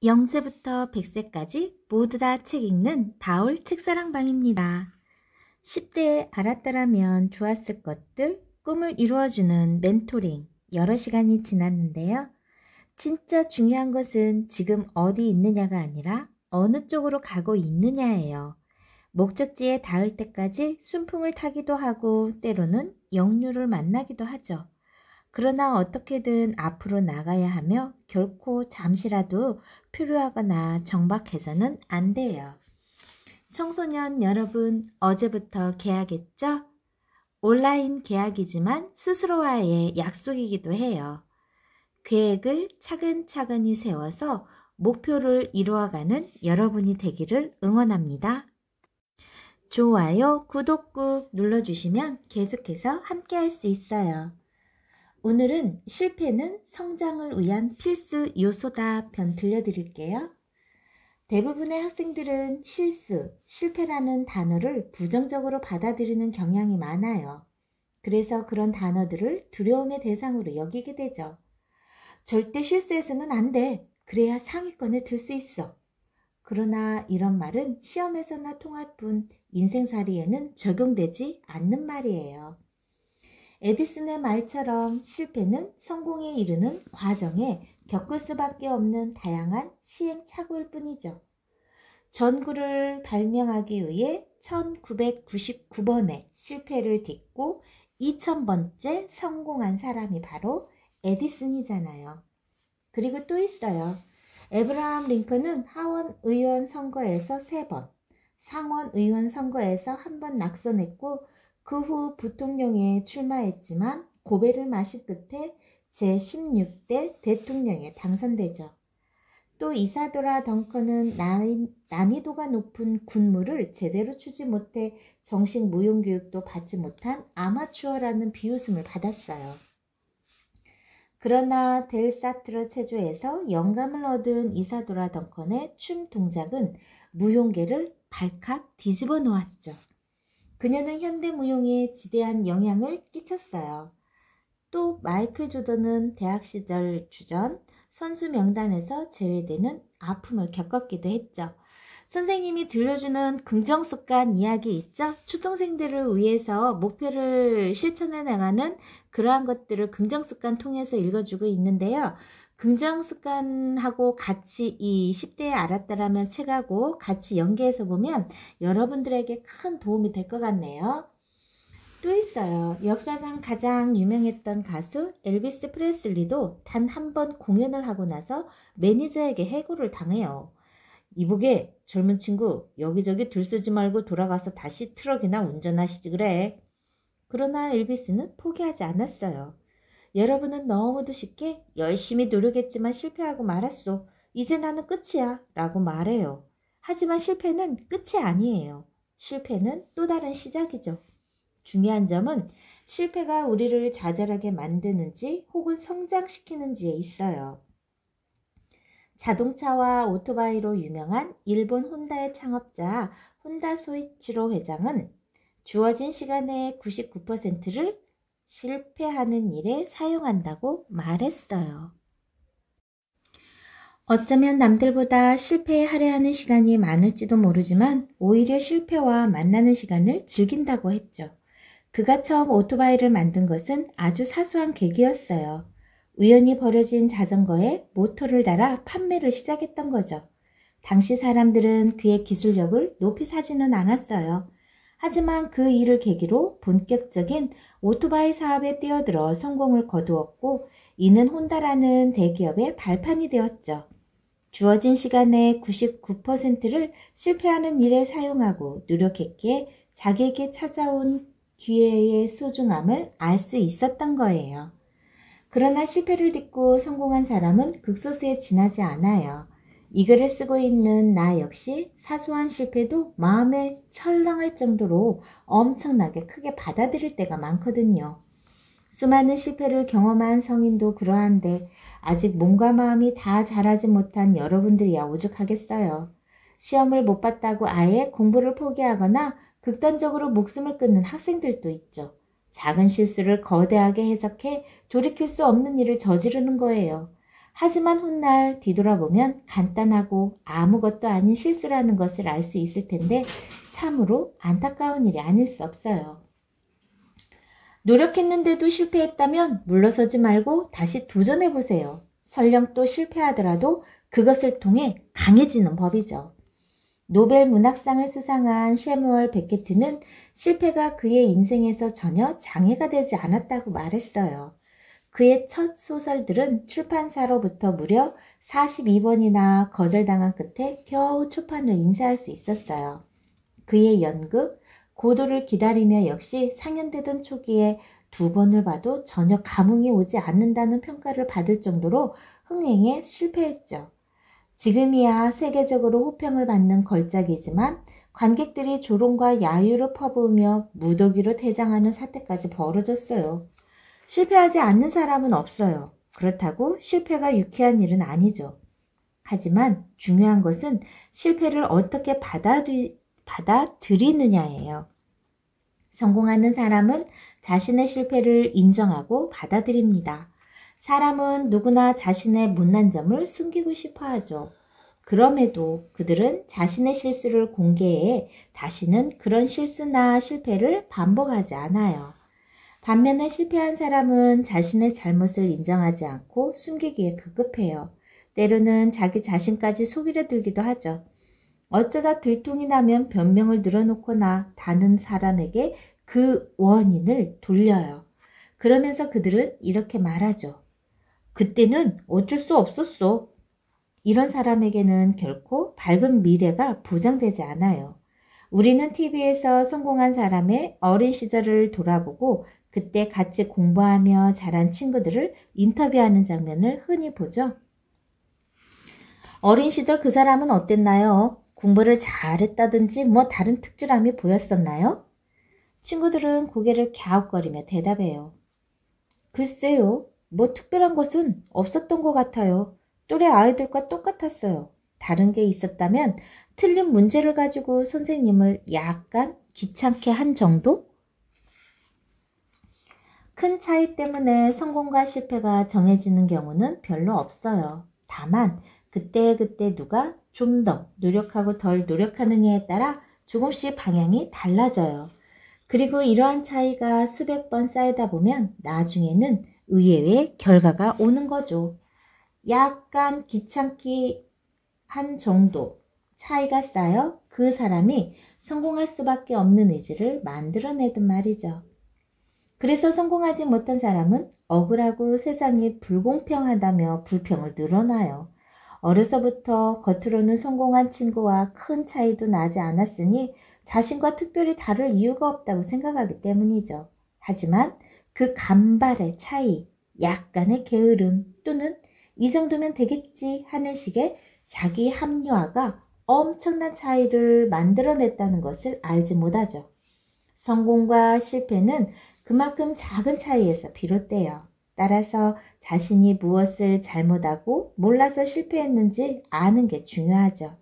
0세부터 100세까지 모두 다 책 읽는 다올 책사랑방입니다. 10대에 알았더라면 좋았을 것들, 꿈을 이루어주는 멘토링 여러 시간이 지났는데요. 진짜 중요한 것은 지금 어디 있느냐가 아니라 어느 쪽으로 가고 있느냐예요. 목적지에 닿을 때까지 순풍을 타기도 하고 때로는 역류를 만나기도 하죠. 그러나 어떻게든 앞으로 나가야 하며 결코 잠시라도 표류하거나 정박해서는 안 돼요. 청소년 여러분, 어제부터 계약했죠? 온라인 계약이지만 스스로와의 약속이기도 해요. 계획을 차근차근히 세워서 목표를 이루어가는 여러분이 되기를 응원합니다. 좋아요, 구독 꾹 눌러주시면 계속해서 함께 할 수 있어요. 오늘은 실패는 성장을 위한 필수 요소다 편 들려드릴게요. 대부분의 학생들은 실수, 실패라는 단어를 부정적으로 받아들이는 경향이 많아요. 그래서 그런 단어들을 두려움의 대상으로 여기게 되죠. 절대 실수해서는 안 돼. 그래야 상위권에 들 수 있어. 그러나 이런 말은 시험에서나 통할 뿐 인생살이에는 적용되지 않는 말이에요. 에디슨의 말처럼 실패는 성공에 이르는 과정에 겪을 수밖에 없는 다양한 시행착오일 뿐이죠. 전구를 발명하기 위해 1999번의 실패를 딛고 2000번째 성공한 사람이 바로 에디슨이잖아요. 그리고 또 있어요. 에브라함 링컨은 하원 의원 선거에서 3번, 상원 의원 선거에서 1번 낙선했고 그 후 부통령에 출마했지만 고배를 마신 끝에 제16대 대통령에 당선되죠. 또 이사도라 덩컨은 난이도가 높은 군무를 제대로 추지 못해 정식 무용교육도 받지 못한 아마추어라는 비웃음을 받았어요. 그러나 델사트르 체조에서 영감을 얻은 이사도라 덩컨의 춤 동작은 무용계를 발칵 뒤집어 놓았죠. 그녀는 현대무용에 지대한 영향을 끼쳤어요. 또 마이클 조던은 대학 시절 주전 선수 명단에서 제외되는 아픔을 겪었기도 했죠. 선생님이 들려주는 긍정습관 이야기 있죠? 초등생들을 위해서 목표를 실천해 나가는 그러한 것들을 긍정습관 통해서 읽어주고 있는데요. 긍정습관하고 같이 이 10대에 알았다라면 책하고 같이 연계해서 보면 여러분들에게 큰 도움이 될 것 같네요. 또 있어요. 역사상 가장 유명했던 가수 엘비스 프레슬리도 단 한 번 공연을 하고 나서 매니저에게 해고를 당해요. 이보게 젊은 친구 여기저기 들쓰지 말고 돌아가서 다시 트럭이나 운전하시지 그래. 그러나 엘비스는 포기하지 않았어요. 여러분은 너무도 쉽게 열심히 노력했지만 실패하고 말았소. 이제 나는 끝이야 라고 말해요. 하지만 실패는 끝이 아니에요. 실패는 또 다른 시작이죠. 중요한 점은 실패가 우리를 좌절하게 만드는지 혹은 성장시키는지에 있어요. 자동차와 오토바이로 유명한 일본 혼다의 창업자 혼다 소이치로 회장은 주어진 시간의 99%를 실패하는 일에 사용한다고 말했어요. 어쩌면 남들보다 실패에 할애하는 시간이 많을지도 모르지만 오히려 실패와 만나는 시간을 즐긴다고 했죠. 그가 처음 오토바이를 만든 것은 아주 사소한 계기였어요. 우연히 버려진 자전거에 모터를 달아 판매를 시작했던 거죠. 당시 사람들은 그의 기술력을 높이 사지는 않았어요. 하지만 그 일을 계기로 본격적인 오토바이 사업에 뛰어들어 성공을 거두었고 이는 혼다라는 대기업의 발판이 되었죠. 주어진 시간의 99%를 실패하는 일에 사용하고 노력했기에 자기에게 찾아온 기회의 소중함을 알 수 있었던 거예요. 그러나 실패를 딛고 성공한 사람은 극소수에 지나지 않아요. 이 글을 쓰고 있는 나 역시 사소한 실패도 마음에 철렁할 정도로 엄청나게 크게 받아들일 때가 많거든요. 수많은 실패를 경험한 성인도 그러한데 아직 몸과 마음이 다 자라지 못한 여러분들이야 오죽하겠어요. 시험을 못 봤다고 아예 공부를 포기하거나 극단적으로 목숨을 끊는 학생들도 있죠. 작은 실수를 거대하게 해석해 돌이킬 수 없는 일을 저지르는 거예요. 하지만 훗날 뒤돌아보면 간단하고 아무것도 아닌 실수라는 것을 알 수 있을 텐데 참으로 안타까운 일이 아닐 수 없어요. 노력했는데도 실패했다면 물러서지 말고 다시 도전해보세요. 설령 또 실패하더라도 그것을 통해 강해지는 법이죠. 노벨 문학상을 수상한 셰무얼 베케트는 실패가 그의 인생에서 전혀 장애가 되지 않았다고 말했어요. 그의 첫 소설들은 출판사로부터 무려 42번이나 거절당한 끝에 겨우 출판을 인쇄할 수 있었어요. 그의 연극 고도를 기다리며 역시 상연되던 초기에 2번을 봐도 전혀 감흥이 오지 않는다는 평가를 받을 정도로 흥행에 실패했죠. 지금이야 세계적으로 호평을 받는 걸작이지만 관객들이 조롱과 야유를 퍼부으며 무더기로 퇴장하는 사태까지 벌어졌어요. 실패하지 않는 사람은 없어요. 그렇다고 실패가 유쾌한 일은 아니죠. 하지만 중요한 것은 실패를 어떻게 받아들이느냐예요. 성공하는 사람은 자신의 실패를 인정하고 받아들입니다. 사람은 누구나 자신의 못난 점을 숨기고 싶어 하죠. 그럼에도 그들은 자신의 실수를 공개해 다시는 그런 실수나 실패를 반복하지 않아요. 반면에 실패한 사람은 자신의 잘못을 인정하지 않고 숨기기에 급급해요. 때로는 자기 자신까지 속이려 들기도 하죠. 어쩌다 들통이 나면 변명을 늘어놓거나 다른 사람에게 그 원인을 돌려요. 그러면서 그들은 이렇게 말하죠. 그때는 어쩔 수 없었어. 이런 사람에게는 결코 밝은 미래가 보장되지 않아요. 우리는 TV에서 성공한 사람의 어린 시절을 돌아보고 그때 같이 공부하며 자란 친구들을 인터뷰하는 장면을 흔히 보죠. 어린 시절 그 사람은 어땠나요? 공부를 잘했다든지 뭐 다른 특출함이 보였었나요? 친구들은 고개를 갸웃거리며 대답해요. 글쎄요, 뭐 특별한 것은 없었던 것 같아요. 또래 아이들과 똑같았어요. 다른 게 있었다면 틀린 문제를 가지고 선생님을 약간 귀찮게 한 정도? 큰 차이 때문에 성공과 실패가 정해지는 경우는 별로 없어요. 다만 그때그때 누가 좀 더 노력하고 덜 노력하느냐에 따라 조금씩 방향이 달라져요. 그리고 이러한 차이가 수백 번 쌓이다 보면 나중에는 의외의 결과가 오는 거죠. 약간 귀찮게 한 정도 차이가 쌓여 그 사람이 성공할 수밖에 없는 의지를 만들어내든 말이죠. 그래서 성공하지 못한 사람은 억울하고 세상이 불공평하다며 불평을 늘어놔요. 어려서부터 겉으로는 성공한 친구와 큰 차이도 나지 않았으니 자신과 특별히 다를 이유가 없다고 생각하기 때문이죠. 하지만 그 간발의 차이, 약간의 게으름 또는 이 정도면 되겠지 하는 식의 자기 합리화가 엄청난 차이를 만들어냈다는 것을 알지 못하죠. 성공과 실패는 그만큼 작은 차이에서 비롯돼요. 따라서 자신이 무엇을 잘못하고 몰라서 실패했는지 아는 게 중요하죠.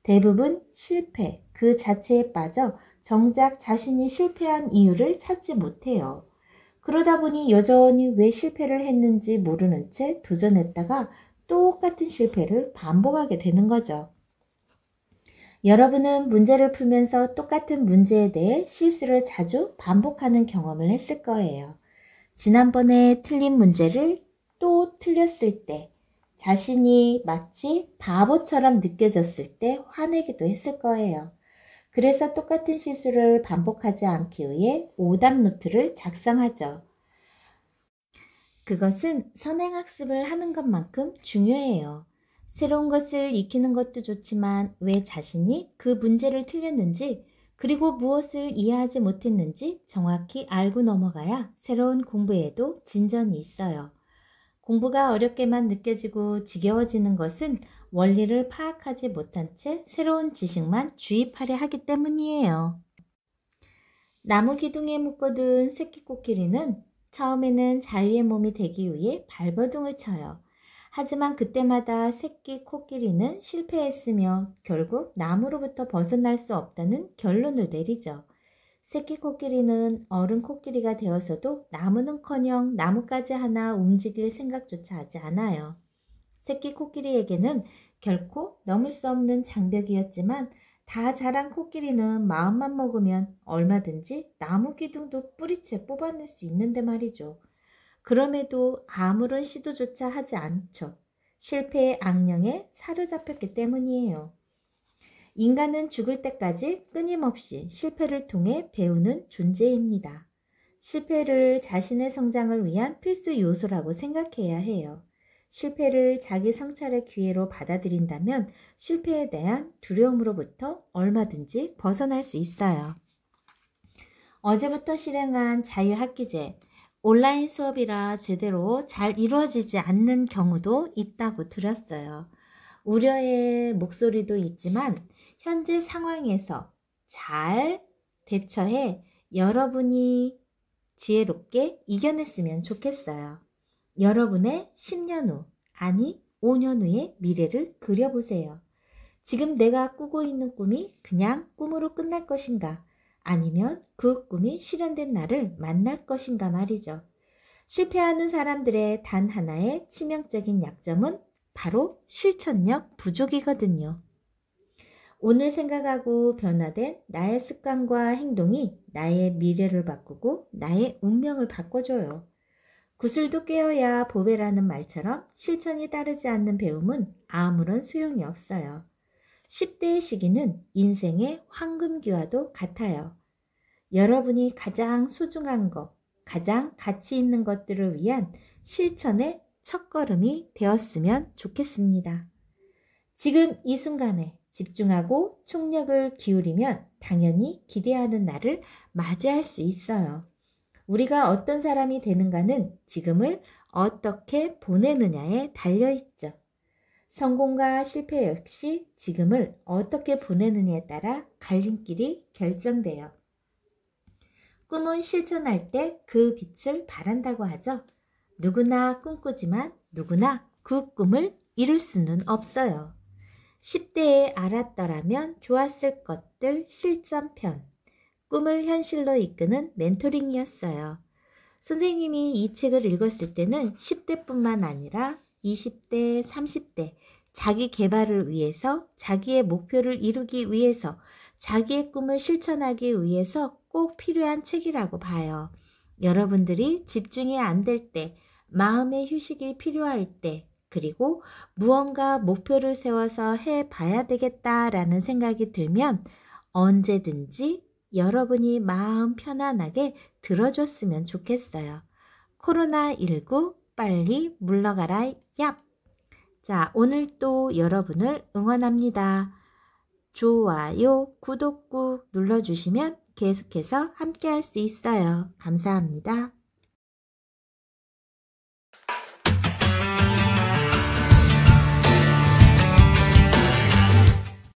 대부분 실패 그 자체에 빠져 정작 자신이 실패한 이유를 찾지 못해요. 그러다 보니 여전히 왜 실패를 했는지 모르는 채 도전했다가 똑같은 실패를 반복하게 되는 거죠. 여러분은 문제를 풀면서 똑같은 문제에 대해 실수를 자주 반복하는 경험을 했을 거예요. 지난번에 틀린 문제를 또 틀렸을 때, 자신이 마치 바보처럼 느껴졌을 때 화내기도 했을 거예요. 그래서 똑같은 실수를 반복하지 않기 위해 오답 노트를 작성하죠. 그것은 선행학습을 하는 것만큼 중요해요. 새로운 것을 익히는 것도 좋지만 왜 자신이 그 문제를 틀렸는지 그리고 무엇을 이해하지 못했는지 정확히 알고 넘어가야 새로운 공부에도 진전이 있어요. 공부가 어렵게만 느껴지고 지겨워지는 것은 원리를 파악하지 못한 채 새로운 지식만 주입하려 하기 때문이에요. 나무 기둥에 묶어둔 새끼 코끼리는 처음에는 자유의 몸이 되기 위해 발버둥을 쳐요. 하지만 그때마다 새끼 코끼리는 실패했으며 결국 나무로부터 벗어날 수 없다는 결론을 내리죠. 새끼 코끼리는 어른 코끼리가 되어서도 나무는커녕 나뭇가지 하나 움직일 생각조차 하지 않아요. 새끼 코끼리에게는 결코 넘을 수 없는 장벽이었지만 다 자란 코끼리는 마음만 먹으면 얼마든지 나무 기둥도 뿌리채 뽑아낼 수 있는데 말이죠. 그럼에도 아무런 시도조차 하지 않죠. 실패의 악령에 사로잡혔기 때문이에요. 인간은 죽을 때까지 끊임없이 실패를 통해 배우는 존재입니다. 실패를 자신의 성장을 위한 필수 요소라고 생각해야 해요. 실패를 자기 성찰의 기회로 받아들인다면 실패에 대한 두려움으로부터 얼마든지 벗어날 수 있어요. 어제부터 실행한 자유학기제, 온라인 수업이라 제대로 잘 이루어지지 않는 경우도 있다고 들었어요. 우려의 목소리도 있지만 현재 상황에서 잘 대처해 여러분이 지혜롭게 이겨냈으면 좋겠어요. 여러분의 10년 후, 아니 5년 후의 미래를 그려보세요. 지금 내가 꾸고 있는 꿈이 그냥 꿈으로 끝날 것인가? 아니면 그 꿈이 실현된 나를 만날 것인가 말이죠. 실패하는 사람들의 단 하나의 치명적인 약점은 바로 실천력 부족이거든요. 오늘 생각하고 변화된 나의 습관과 행동이 나의 미래를 바꾸고 나의 운명을 바꿔줘요. 구슬도 깨어야 보배라는 말처럼 실천이 따르지 않는 배움은 아무런 소용이 없어요. 10대의 시기는 인생의 황금기와도 같아요. 여러분이 가장 소중한 것, 가장 가치 있는 것들을 위한 실천의 첫걸음이 되었으면 좋겠습니다. 지금 이 순간에 집중하고 총력을 기울이면 당연히 기대하는 날을 맞이할 수 있어요. 우리가 어떤 사람이 되는가는 지금을 어떻게 보내느냐에 달려있죠. 성공과 실패 역시 지금을 어떻게 보내느냐에 따라 갈림길이 결정돼요. 꿈은 실천할 때 그 빛을 발한다고 하죠. 누구나 꿈꾸지만 누구나 그 꿈을 이룰 수는 없어요. 10대에 알았더라면 좋았을 것들 실전편. 꿈을 현실로 이끄는 멘토링이었어요. 선생님이 이 책을 읽었을 때는 10대뿐만 아니라 20대, 30대, 자기 개발을 위해서, 자기의 목표를 이루기 위해서, 자기의 꿈을 실천하기 위해서 꼭 필요한 책이라고 봐요. 여러분들이 집중이 안 될 때, 마음의 휴식이 필요할 때, 그리고 무언가 목표를 세워서 해봐야 되겠다라는 생각이 들면 언제든지 여러분이 마음 편안하게 들어줬으면 좋겠어요. 코로나19 빨리 물러가라 얍! 자, 오늘 또 여러분을 응원합니다. 좋아요, 구독 꾹 눌러주시면 계속해서 함께 할 수 있어요. 감사합니다.